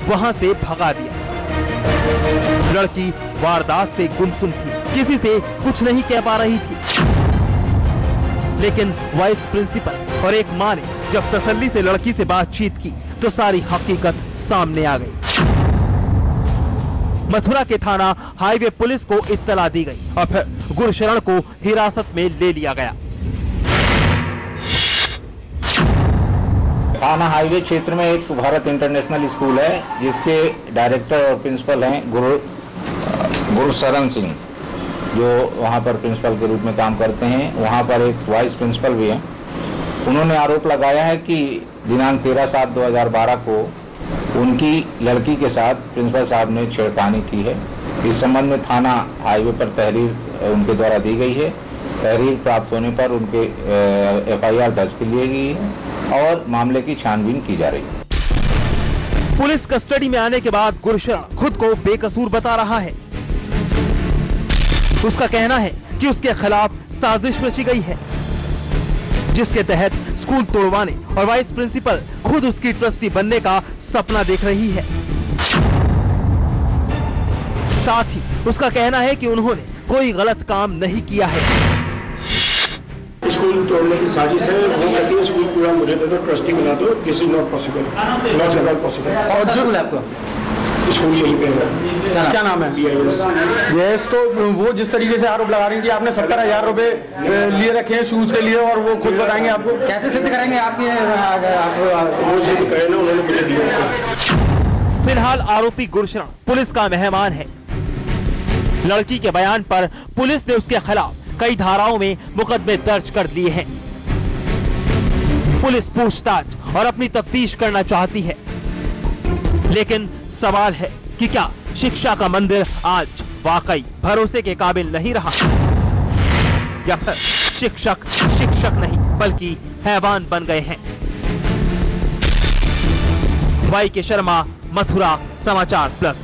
वहां से भगा दिया। लड़की वारदात से गुमसुम थी, किसी से कुछ नहीं कह पा रही थी। लेकिन वाइस प्रिंसिपल और एक मां ने जब तसल्ली से लड़की से बातचीत की तो सारी हकीकत सामने आ गई। मथुरा के थाना हाईवे पुलिस को इत्तला दी गई और फिर गुरशरण को हिरासत में ले लिया गया। थाना हाईवे क्षेत्र में एक भारत इंटरनेशनल स्कूल है, जिसके डायरेक्टर और प्रिंसिपल हैं गुरशरण सिंह, जो वहां पर प्रिंसिपल के रूप में काम करते हैं। वहां पर एक वाइस प्रिंसिपल भी हैं। उन्होंने आरोप लगाया है कि दिनांक 13/7/2012 को उनकी लड़की के साथ प्रिंसिपल साहब ने छेड़खानी की है। इस संबंध में थाना हाईवे पर तहरीर उनके द्वारा दी गई है। तहरीर प्राप्त होने पर उनके FIR दर्ज की ली गई है और मामले की छानबीन की जा रही है। पुलिस कस्टडी में आने के बाद गुरशरण खुद को बेकसूर बता रहा है। उसका कहना है कि उसके खिलाफ साजिश रची गई है, जिसके तहत स्कूल तोड़वाने और वाइस प्रिंसिपल खुद उसकी ट्रस्टी बनने का सपना देख रही है। साथ ही उसका कहना है कि उन्होंने कोई गलत काम नहीं किया है। स्कूल तोड़ने की साजिश है। वो कहती है स्कूल पूरा मुझे दे दो, ट्रस्टी बना दो। This is not possible, not at all possible. और जुर्म है आपका? स्कूल यहीं पे है। क्या नाम है? यस। तो वो जिस तरीके से आरोप लगा रही हैं कि आपने 70,000 रुपए लिए रखे हैं शूज के लिए, और वो खुद बताएंगे आपको कैसे सिद्ध करेंगे आपके वो सिद्ध करे ना, उन्होंने मुझे दिया। फिलहाल आरोपी गुरशरण पुलिस का मेहमान है। लड़की के बयान पर पुलिस ने उसके खिलाफ कई धाराओं में मुकदमे दर्ज कर लिए हैं। पुलिस पूछताछ और अपनी तफ्तीश करना चाहती है, लेकिन सवाल है कि क्या शिक्षा का मंदिर आज वाकई भरोसे के काबिल नहीं रहा, या फिर शिक्षक नहीं बल्कि हैवान बन गए हैं। YK शर्मा, मथुरा समाचार प्लस।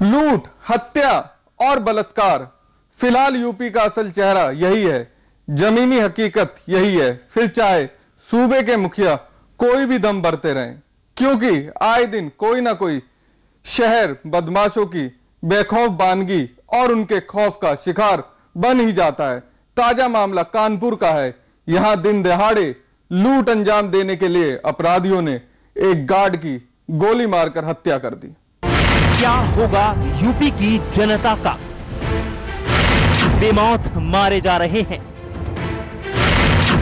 लूट, हत्या और बलात्कार, फिलहाल यूपी का असल चेहरा यही है। जमीनी हकीकत यही है। फिर चाहे सूबे के मुखिया कोई भी दम भरते रहें, क्योंकि आए दिन कोई ना कोई शहर बदमाशों की बेखौफ बानगी और उनके खौफ का शिकार बन ही जाता है। ताजा मामला कानपुर का है। यहां दिन दहाड़े लूट अंजाम देने के लिए अपराधियों ने एक गार्ड की गोली मारकर हत्या कर दी। क्या होगा यूपी की जनता का? बेमौत मारे जा रहे हैं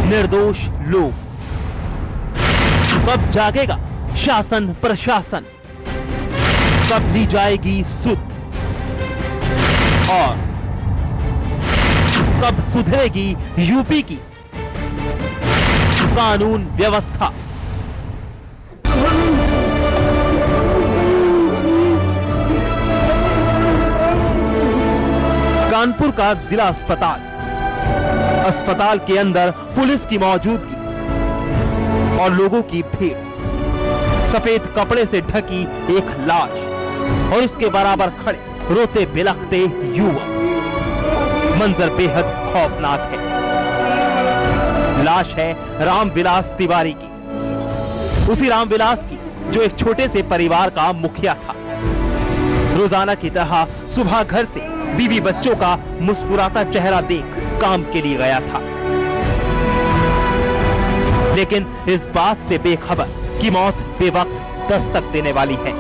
निर्दोष लोग। कब जागेगा शासन प्रशासन? कब ली जाएगी सुध? और कब सुधरेगी यूपी की कानून व्यवस्था? कानपुर का जिला अस्पताल के अंदर पुलिस की मौजूदगी और लोगों की भीड़। सफेद कपड़े से ढकी एक लाश और उसके बराबर खड़े रोते बिलखते युवक। मंजर बेहद खौफनाक है। लाश है रामविलास तिवारी की, उसी रामविलास की जो एक छोटे से परिवार का मुखिया था। रोजाना की तरह सुबह घर से बीवी बच्चों का मुस्कुराता चेहरा देख काम के लिए गया था, लेकिन इस बात से बेखबर कि मौत बेवक्त दस्तक देने वाली है।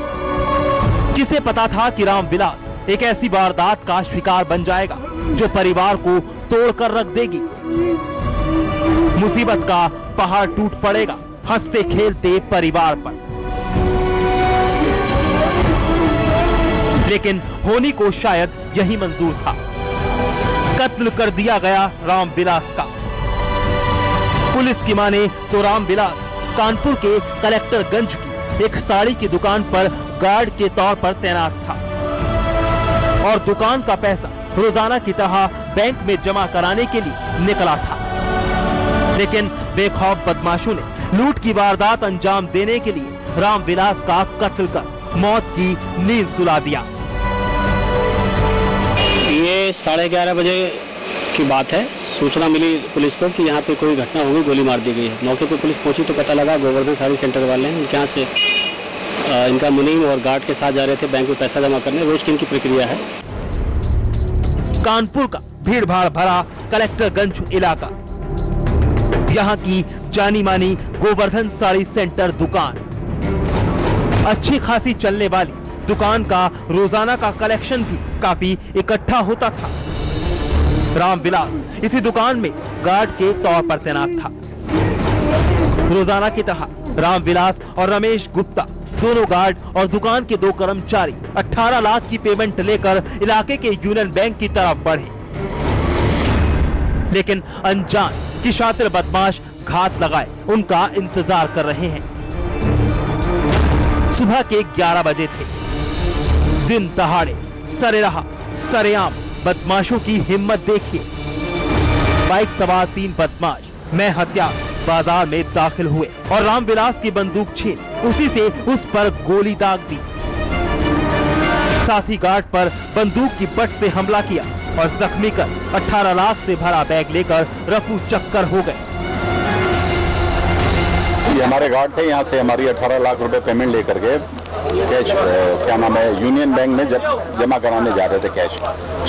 किसे पता था कि रामविलास एक ऐसी वारदात का शिकार बन जाएगा जो परिवार को तोड़कर रख देगी। मुसीबत का पहाड़ टूट पड़ेगा हंसते खेलते परिवार पर। लेकिन होनी को शायद यही मंजूर था। कत्ल कर दिया गया रामविलास का। पुलिस की माने तो रामविलास कानपुर के कलेक्टरगंज की एक साड़ी की दुकान पर गार्ड के तौर पर तैनात था और दुकान का पैसा रोजाना की तरह बैंक में जमा कराने के लिए निकला था। लेकिन बेखौफ बदमाशों ने लूट की वारदात अंजाम देने के लिए रामविलास का कत्ल कर मौत की नींद सुला दिया। ये 11:30 बजे की बात है। सूचना मिली पुलिस को कि यहाँ पे कोई घटना होगी, गोली मार दी गई है। मौके पर पुलिस पहुंची तो पता लगा गोवर्धन साड़ी सेंटर वाले हैं, इनके यहाँ से इनका मुनीम और गार्ड के साथ जा रहे थे बैंक में पैसा जमा करने। रोज की इनकी प्रक्रिया है। कानपुर का भीड़ भाड़ भरा कलेक्टरगंज इलाका, यहाँ की जानी मानी गोवर्धन साड़ी सेंटर दुकान, अच्छी खासी चलने वाली दुकान का रोजाना का कलेक्शन भी काफी इकट्ठा होता था। रामविलास इसी दुकान में गार्ड के तौर पर तैनात था। रोजाना की तरह रामविलास और रमेश गुप्ता दोनों गार्ड और दुकान के 2 कर्मचारी 18 लाख की पेमेंट लेकर इलाके के यूनियन बैंक की तरफ बढ़े, लेकिन अनजान कि शातिर बदमाश घात लगाए उनका इंतजार कर रहे हैं। सुबह के 11 बजे थे। दिन दहाड़े सरेराह सरेआम बदमाशों की हिम्मत देखिए। बाइक सवार 3 बदमाश मैं हथियार बाजार में दाखिल हुए और रामविलास की बंदूक छीन उसी से उस पर गोली दाग दी। साथी गार्ड पर बंदूक की बट से हमला किया और जख्मी कर 18 लाख से भरा बैग लेकर रफू चक्कर हो गए। ये हमारे गार्ड थे, यहाँ से हमारी 18 लाख रुपए पेमेंट लेकर के कैश क्या नाम है यूनियन बैंक में जमा कराने जा रहे थे कैश।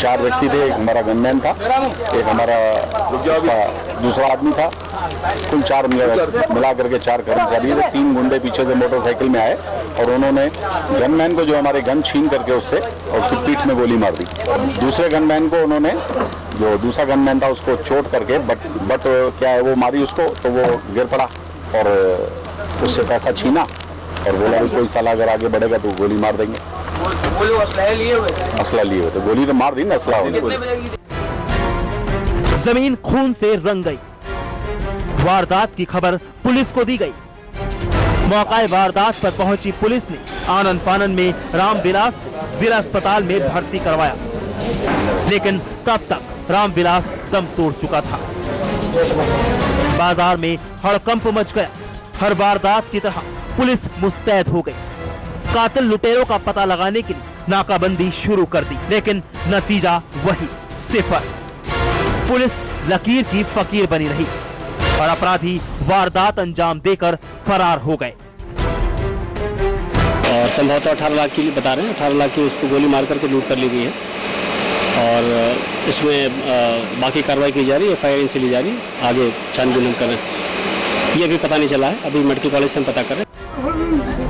4 व्यक्ति थे, एक हमारा गनमैन था, एक हमारा दूसरा आदमी था, कुल 4 मिला करके 4 कर्मचारी थे। 3 गुंडे पीछे से मोटरसाइकिल में आए और उन्होंने गनमैन को जो हमारे गन छीन करके उससे और फिर पीठ में गोली मार दी। दूसरे गनमैन को उन्होंने, जो दूसरा गनमैन था उसको चोट करके बट क्या है वो मारी उसको, तो वो गिर पड़ा और उससे पैसा छीना और बोला कोई साला अगर आगे बढ़ेगा तो गोली मार देंगे। असला लिए हुए तो गोली तो मार दी ना, असला हो गया। जमीन खून से रंग गई। वारदात की खबर पुलिस को दी गई। मौका वारदात पर पहुंची पुलिस ने आनन फानन में रामविलास को जिला अस्पताल में भर्ती करवाया, लेकिन तब तक रामविलास दम तोड़ चुका था। बाजार में हड़कंप मच गया। हर वारदात की तरह पुलिस मुस्तैद हो गई। कातिल लुटेरों का पता लगाने के लिए नाकाबंदी शुरू कर दी, लेकिन नतीजा वही, 0। पुलिस लकीर की फकीर बनी रही और अपराधी वारदात अंजाम देकर फरार हो गए। और संभवतः 18 लाख की बता रहे हैं, 18 लाख की उसको गोली मार करके लूट कर ली गई है और इसमें बाकी कार्रवाई की जा रही है, FIR इनसे ली जा रही है। आगे छानबीन हम कर रहे हैं, ये भी पता नहीं चला है, अभी मेडिकल कॉलेज से हम पता कर रहे हैं।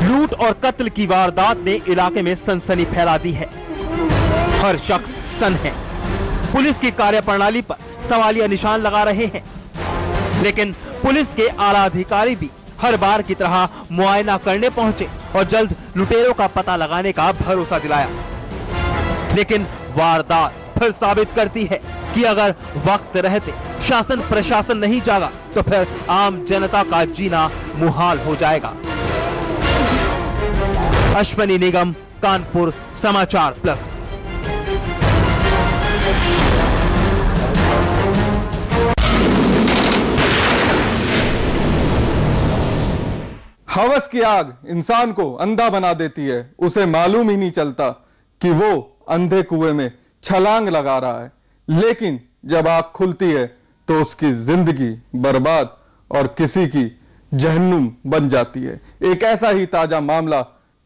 लूट और कत्ल की वारदात ने इलाके में सनसनी फैला दी है। हर शख्स सन है। पुलिस की कार्यप्रणाली पर सवालिया निशान लगा रहे हैं, लेकिन पुलिस के आला अधिकारी भी हर बार की तरह मुआयना करने पहुंचे और जल्द लुटेरों का पता लगाने का भरोसा दिलाया। लेकिन वारदात फिर साबित करती है कि अगर वक्त रहते शासन प्रशासन नहीं जागा तो फिर आम जनता का जीना मुहाल हो जाएगा। अश्वनी निगम, कानपुर, समाचार प्लस। हवस की आग इंसान को अंधा बना देती है। उसे मालूम ही नहीं चलता कि वो अंधे कुएं में छलांग लगा रहा है, लेकिन जब आग खुलती है तो उसकी जिंदगी बर्बाद और किसी की जहन्नुम बन जाती है। एक ऐसा ही ताजा मामला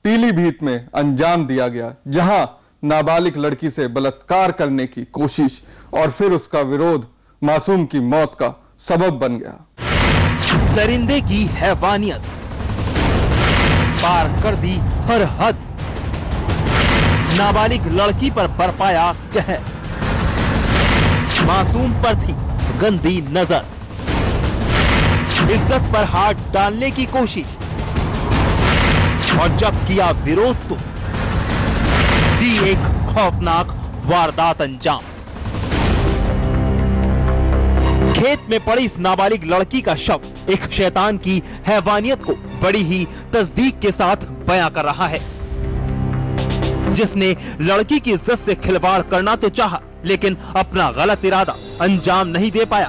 पीलीभीत में अंजाम दिया गया, जहां नाबालिग लड़की से बलात्कार करने की कोशिश और फिर उसका विरोध मासूम की मौत का सबब बन गया। दरिंदे की हैवानियत पार कर दी हर हद। नाबालिग लड़की पर बरपाया कहर। मासूम पर थी गंदी नजर। इज्जत पर हाथ डालने की कोशिश और जब किया विरोध तो दी एक खौफनाक वारदात अंजाम। खेत में पड़ी इस नाबालिग लड़की का शव एक शैतान की हैवानियत को बड़ी ही तस्दीक के साथ बयां कर रहा है, जिसने लड़की की इज्जत से खिलवाड़ करना तो चाहा, लेकिन अपना गलत इरादा अंजाम नहीं दे पाया।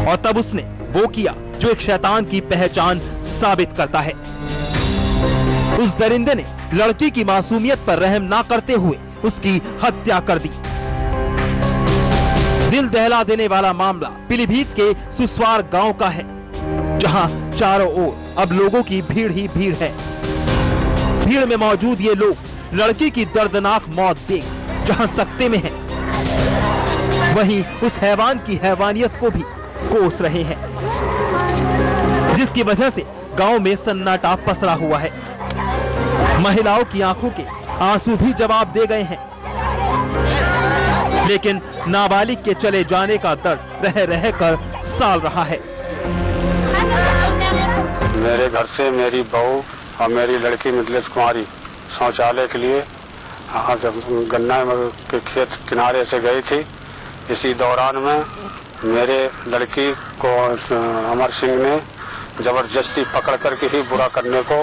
और तब उसने वो किया जो एक शैतान की पहचान साबित करता है। उस दरिंदे ने लड़की की मासूमियत पर रहम ना करते हुए उसकी हत्या कर दी। दिल दहला देने वाला मामला पीलीभीत के सुस्वार गांव का है, जहां चारों ओर अब लोगों की भीड़ ही भीड़ है। भीड़ में मौजूद ये लोग लड़की की दर्दनाक मौत देख जहां सकते में है, वहीं उस हैवान की हैवानियत को भी कोस रहे हैं, जिसकी वजह से गांव में सन्नाटा पसरा हुआ है। महिलाओं की आंखों के आंसू भी जवाब दे गए हैं, लेकिन नाबालिग के चले जाने का दर्द रह रह कर साल रहा है। मेरे घर से मेरी बहू और मेरी लड़की मिथिलेश कुमारी शौचालय के लिए जब गन्ना के खेत किनारे से गई थी, इसी दौरान में मेरे लड़की को अमर सिंह ने जबरदस्ती पकड़ करके ही बुरा करने को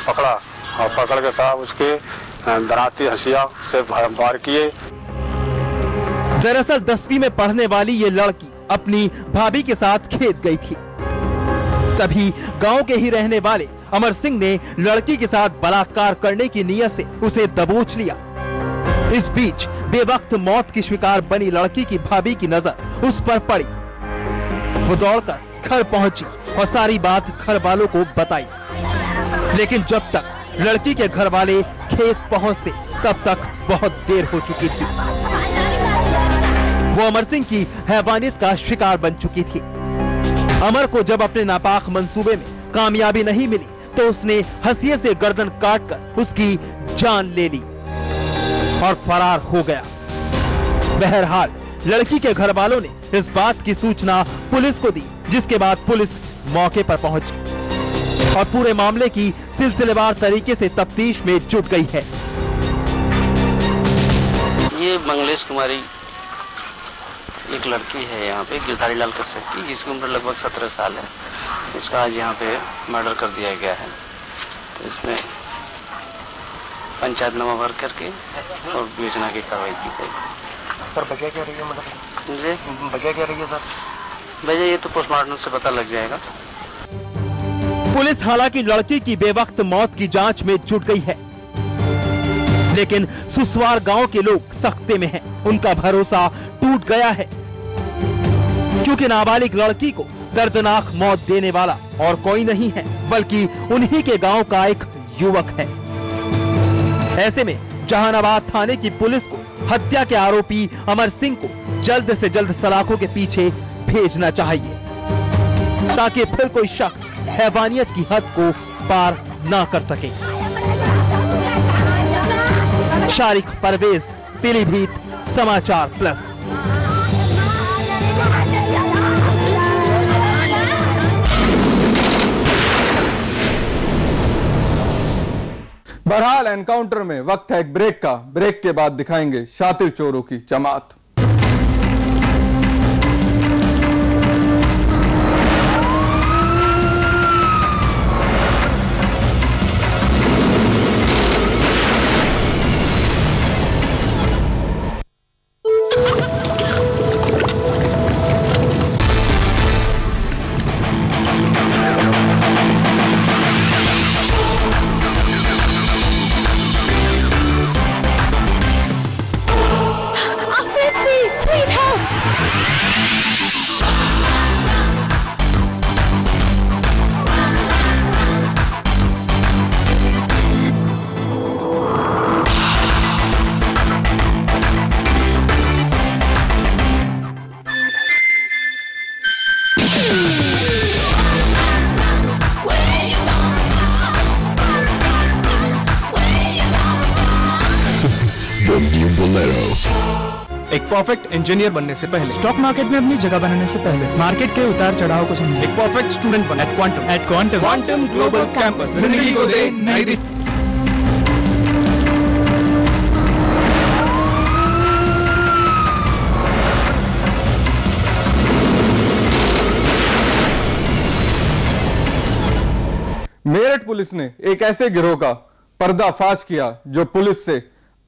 पकड़ा और पकड़ के साथ उसके दराती हंसिया से वार किए। दरअसल 10वीं में पढ़ने वाली ये लड़की अपनी भाभी के साथ खेत गई थी, तभी गांव के ही रहने वाले अमर सिंह ने लड़की के साथ बलात्कार करने की नीयत से उसे दबोच लिया। इस बीच बेवक्त मौत की शिकार बनी लड़की की भाभी की नजर उस पर पड़ी। वो दौड़कर घर पहुंची और सारी बात घर वालों को बताई, लेकिन जब तक लड़की के घर वाले खेत पहुंचते तब तक बहुत देर हो चुकी थी। वो अमर सिंह की हैवानियत का शिकार बन चुकी थी। अमर को जब अपने नापाक मंसूबे में कामयाबी नहीं मिली तो उसने हंसिये से गर्दन काटकर उसकी जान ले ली और फरार हो गया। बहरहाल लड़की के घर वालों ने इस बात की सूचना पुलिस को दी, जिसके बाद पुलिस मौके पर पहुंची और पूरे मामले की सिलसिलेवार तरीके से तफ्तीश में जुट गई है। ये मंगलेश कुमारी एक लड़की है यहाँ पे, गिरधारी लाल कश्यप की, जिसकी उम्र लगभग 17 साल है। उसका आज यहाँ पे मर्डर कर दिया गया है। इसमें पंचायतनामा भर करके और बेचना की कार्रवाई की गई। सर वजह क्या रही है, मतलब जी वजह क्या रही है सर? वजह ये तो पोस्टमार्टम से पता लग जाएगा। पुलिस हालांकि लड़की की बेवक्त मौत की जांच में जुट गई है, लेकिन सुस्वार गांव के लोग सख्ते में हैं। उनका भरोसा टूट गया है, क्योंकि नाबालिग लड़की को दर्दनाक मौत देने वाला और कोई नहीं है, बल्कि उन्हीं के गांव का एक युवक है। ऐसे में जहानाबाद थाने की पुलिस को हत्या के आरोपी अमर सिंह को जल्द से जल्द सलाखों के पीछे भेजना चाहिए, ताकि फिर कोई शख्स हैवानियत की हद को पार ना कर सके। शारिक परवेज, पीलीभीत समाचार प्लस। बहरहाल एनकाउंटर में वक्त है एक ब्रेक का। ब्रेक के बाद दिखाएंगे शातिर चोरों की जमात। एक परफेक्ट इंजीनियर बनने से पहले, स्टॉक मार्केट में अपनी जगह बनाने से पहले, मार्केट के उतार चढ़ाव को समझें। एक परफेक्ट स्टूडेंट बने एट क्वांटम ग्लोबल कैंपस। जिंदगी को दे नई दिशा। मेरठ पुलिस ने एक ऐसे गिरोह का पर्दाफाश किया जो पुलिस से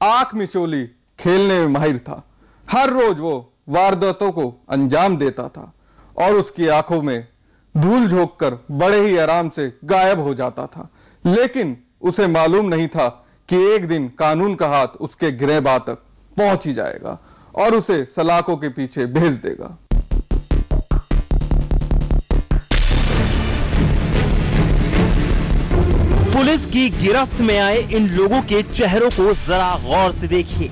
आंख मिचोली खेलने में माहिर था। हर रोज वो वारदातों को अंजाम देता था और उसकी आंखों में धूल झोंककर बड़े ही आराम से गायब हो जाता था। लेकिन उसे मालूम नहीं था कि एक दिन कानून का हाथ उसके गिरहबा तक पहुंच ही जाएगा और उसे सलाखों के पीछे भेज देगा। पुलिस की गिरफ्त में आए इन लोगों के चेहरों को जरा गौर से देखिए।